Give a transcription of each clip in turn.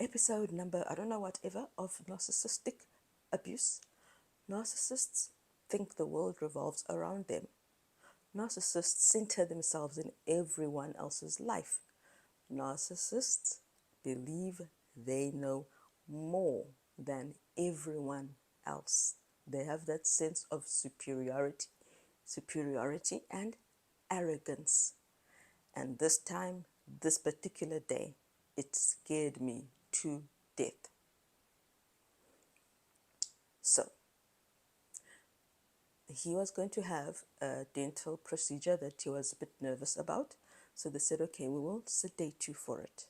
episode number, I don't know, whatever, of narcissistic abuse. Narcissists think the world revolves around them. Narcissists center themselves in everyone else's life. Narcissists believe they know more than everyone else. They have that sense of superiority and arrogance. And this time, this particular day, it scared me to death. So, he was going to have a dental procedure that he was a bit nervous about. So they said, okay, we will sedate you for it.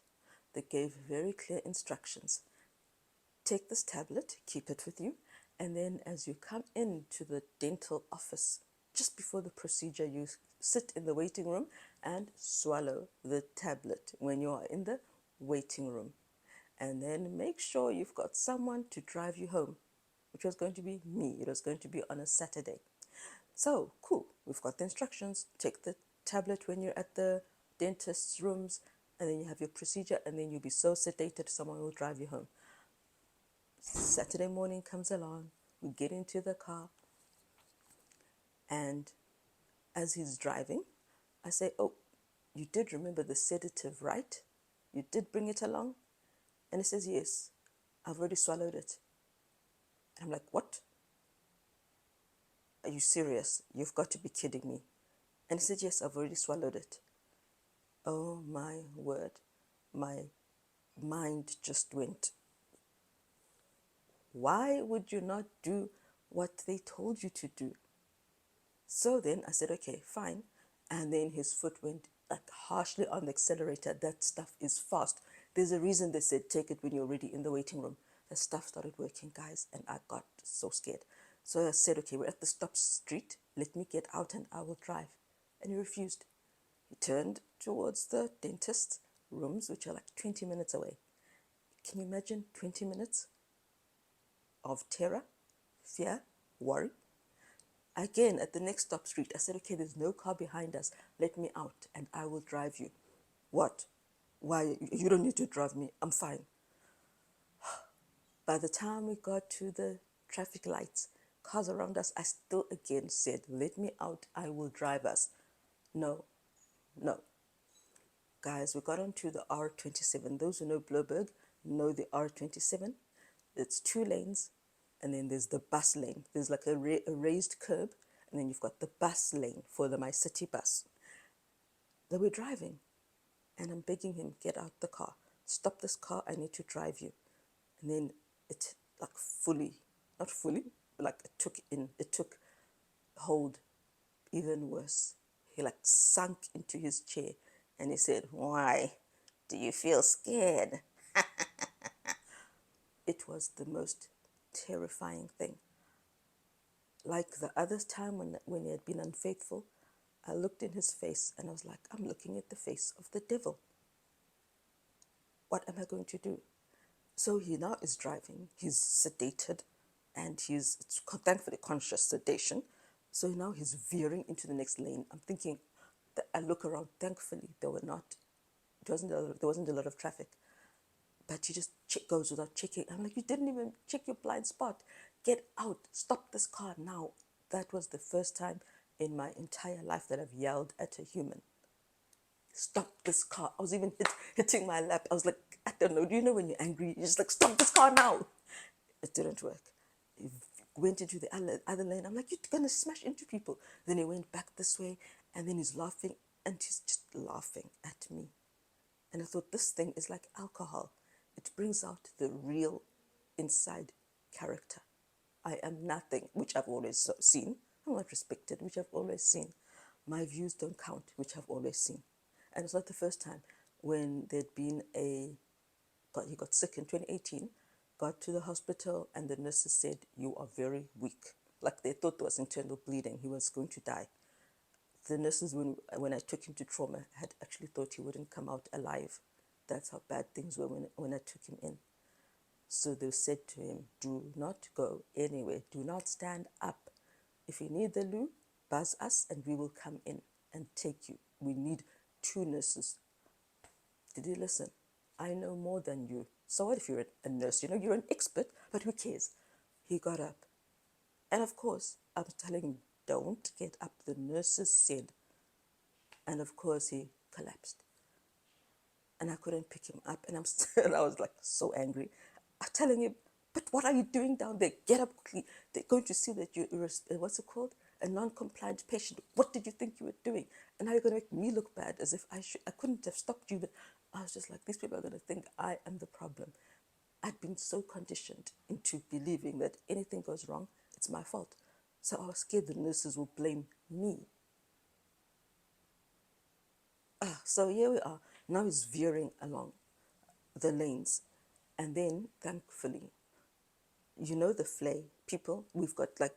They gave very clear instructions. Take this tablet, keep it with you, and then as you come into the dental office, just before the procedure, you sit in the waiting room and swallow the tablet when you are in the waiting room. And then make sure you've got someone to drive you home, which was going to be me. It was going to be on a Saturday. So, cool, we've got the instructions. Take the tablet when you're at the dentist's rooms, and then you have your procedure, and then you'll be so sedated, someone will drive you home. Saturday morning comes along, we get into the car, and as he's driving, I say, oh, you did remember the sedative, right? You did bring it along? And he says, yes, I've already swallowed it. And I'm like, what? Are you serious? You've got to be kidding me. And he said, yes, I've already swallowed it. Oh my word, my mind just went. Why would you not do what they told you to do? So then I said, okay, fine. And then his foot went like harshly on the accelerator. That stuff is fast. There's a reason they said take it when you're already in the waiting room. The stuff started working, guys, and I got so scared. So I said, okay, we're at the stop street. Let me get out and I will drive. And he refused. He turned towards the dentist's rooms, which are like 20 minutes away. Can you imagine 20 minutes of terror, fear, worry? Again, at the next stop street, I said, okay, there's no car behind us. Let me out and I will drive you. What? Why? You don't need to drive me. I'm fine. By the time we got to the traffic lights, cars around us, I still again said, let me out. I will drive us. No, no. Guys, we got onto the R27. Those who know Bloberg know the R27. It's 2 lanes, and then there's the bus lane. There's like a raised curb, and then you've got the bus lane for the My City bus. They were driving, and I'm begging him, get out the car. Stop this car, I need to drive you. And then it like fully, not fully, like it took hold even worse. He like sunk into his chair and he said, why? Do you feel scared? It was the most terrifying thing. Like the other time when he had been unfaithful, I looked in his face and I was like, I'm looking at the face of the devil. What am I going to do? So he now is driving. He's sedated and he's thankfully conscious sedation. So now he's veering into the next lane. I'm thinking, I look around. Thankfully, there wasn't a lot of traffic. But he just goes without checking. I'm like, you didn't even check your blind spot. Get out. Stop this car now. That was the first time in my entire life that I've yelled at a human. Stop this car. I was even hitting my lap. I was like, I don't know. Do you know when you're angry? You're just like, stop this car now. It didn't work. He went into the other lane. I'm like, you're going to smash into people. Then he went back this way and then he's laughing and he's just laughing at me. And I thought, this thing is like alcohol. It brings out the real inside character. I am nothing, which I've always seen. I'm not respected, which I've always seen. My views don't count, which I've always seen. And it's not the first time when there'd been he got sick in 2018, got to the hospital, and the nurses said, you are very weak. Like they thought there was internal bleeding. He was going to die. The nurses, when I took him to trauma, had actually thought he wouldn't come out alive. That's how bad things were when I took him in. So they said to him, do not go anywhere. Do not stand up. If you need the loo, buzz us and we will come in and take you. We need 2 nurses. Did he listen? I know more than you. So what if you're a nurse? You know, you're an expert, but who cares? He got up. And of course, I was telling him, don't get up. The nurses said. And of course, he collapsed. And I couldn't pick him up. And I'm still, I was like so angry. I'm telling him, but what are you doing down there? Get up quickly. They're going to see that you're, what's it called? A non-compliant patient. What did you think you were doing? And now you're going to make me look bad as if I couldn't have stopped you. But I was just like, these people are going to think I am the problem. I'd been so conditioned into believing that anything goes wrong, it's my fault. So I was scared the nurses will blame me. So here we are. Now he's veering along the lanes. And then, thankfully, you know the flay people, we've got like,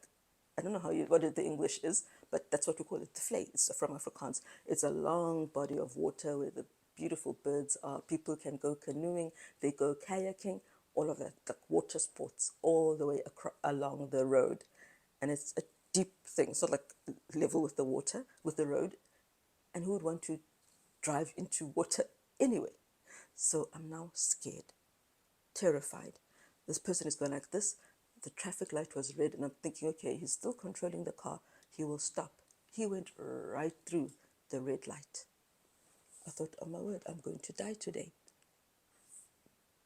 I don't know what the English is, but that's what we call it, the flay. It's from Afrikaans. It's a long body of water where the beautiful birds are. People can go canoeing, they go kayaking, all of that, like water sports all the way along the road. And it's a deep thing, so like level with the water, with the road. And who would want to drive into water anyway? So I'm now scared, terrified. This person is going like this. The traffic light was red, and I'm thinking, okay, he's still controlling the car. He will stop. He went right through the red light. I thought, oh my word, I'm going to die today.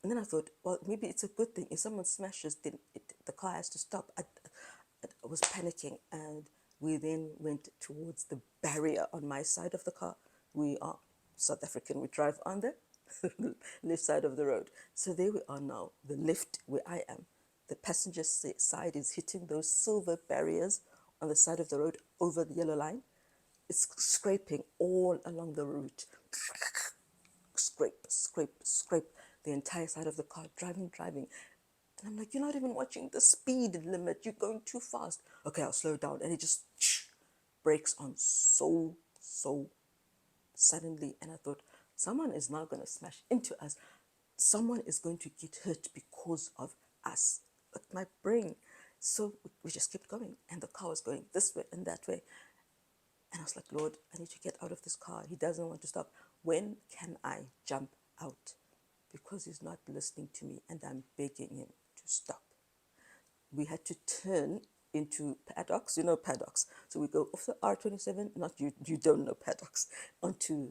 And then I thought, well, maybe it's a good thing. If someone smashes, then the car has to stop. I was panicking, and we then went towards the barrier on my side of the car. We are South African. We drive on the left side of the road. So there we are now, the left where I am. The passenger side is hitting those silver barriers on the side of the road over the yellow line. It's scraping all along the route. Scrape, scrape, scrape the entire side of the car, driving. And I'm like, you're not even watching the speed limit. You're going too fast. Okay, I'll slow down. And it just brakes on so suddenly. And I thought, someone is now going to smash into us. Someone is going to get hurt because of us. Like my brain. So we just kept going. And the car was going this way and that way. And I was like, Lord, I need to get out of this car. He doesn't want to stop. When can I jump out? Because he's not listening to me and I'm begging him to stop. We had to turn into paddocks, you know paddocks. So we go off the R27, not you, you don't know paddocks, onto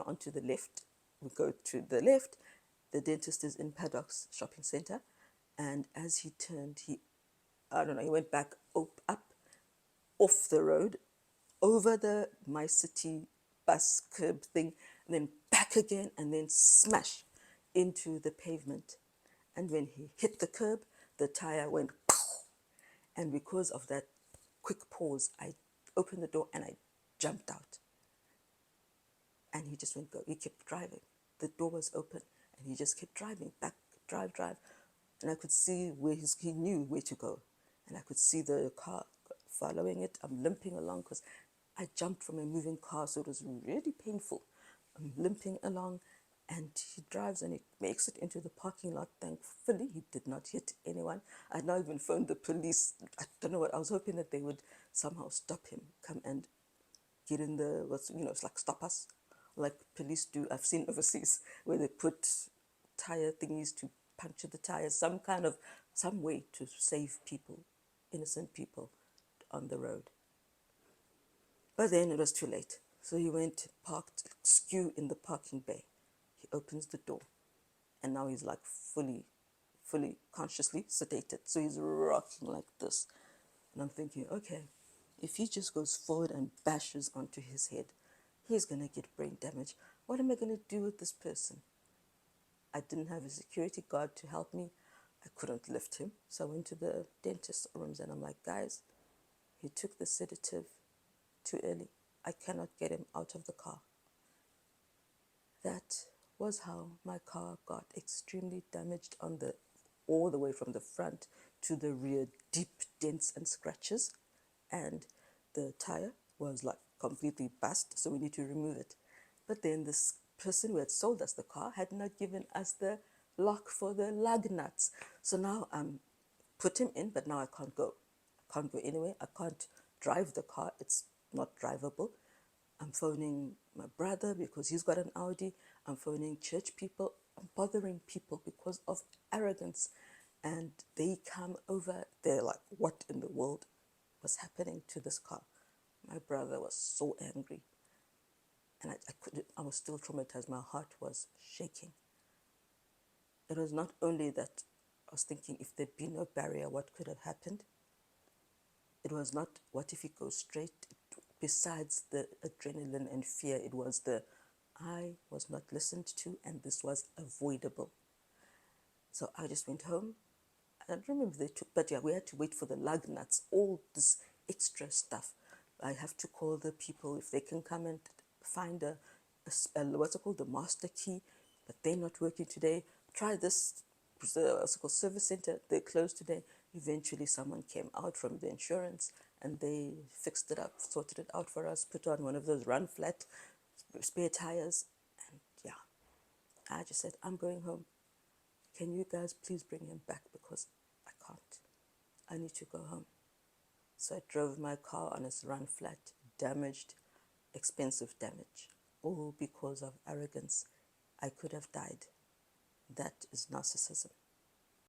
onto the left. We go to the left. The dentist is in Paddocks Shopping Center. And as he turned, he went back up off the road, over the My City bus curb thing, and then back again, and then smash into the pavement. And when he hit the curb, the tire went pow. And because of that quick pause, I opened the door and I jumped out. And he just went go. He kept driving. The door was open and he just kept driving, back, drive. And I could see where he knew where to go. And I could see the car following it. I'm limping along because I jumped from a moving car, so it was really painful. I'm limping along, and he drives and he makes it into the parking lot. Thankfully, he did not hit anyone. I had not even phoned the police. I don't know what. I was hoping that they would somehow stop him, come and get in it's like stop us, like police do. I've seen overseas where they put tire thingies to puncture the tires, some way to save people, innocent people on the road. But then it was too late. So he went, parked, skew in the parking bay. He opens the door. And now he's like fully consciously sedated. So he's rocking like this. And I'm thinking, okay, if he just goes forward and bashes onto his head, he's going to get brain damage. What am I going to do with this person? I didn't have a security guard to help me. I couldn't lift him. So I went to the dentist's rooms and I'm like, guys, he took the sedative too early. I cannot get him out of the car. That was how my car got extremely damaged all the way from the front to the rear, deep dents and scratches. And the tire was like completely bust, so we need to remove it. But then this person who had sold us the car had not given us the lock for the lug nuts. So now I'm put him in, but now I can't go. I can't go anywhere. I can't drive the car. It's not drivable. I'm phoning my brother because he's got an Audi. I'm phoning church people. I'm bothering people because of arrogance. And they come over. They're like, what in the world was happening to this car? My brother was so angry. And I couldn't, I was still traumatized. My heart was shaking. It was not only that I was thinking, if there'd been no barrier, what could have happened? It was not, what if it goes straight? Besides the adrenaline and fear, it was the, I was not listened to, and this was avoidable. So I just went home. I don't remember they took, but yeah, we had to wait for the lug nuts, all this extra stuff. I have to call the people if they can come and find what's it called, the master key, but they're not working today. Try this, what's it called, service center, they're closed today. Eventually someone came out from the insurance and they fixed it up, sorted it out for us, put on one of those run flat spare tires, and yeah, I just said, I'm going home. Can you guys please bring him back because I can't. I need to go home. So I drove my car on its run flat, damaged, expensive damage, all because of arrogance. I could have died. That is narcissism.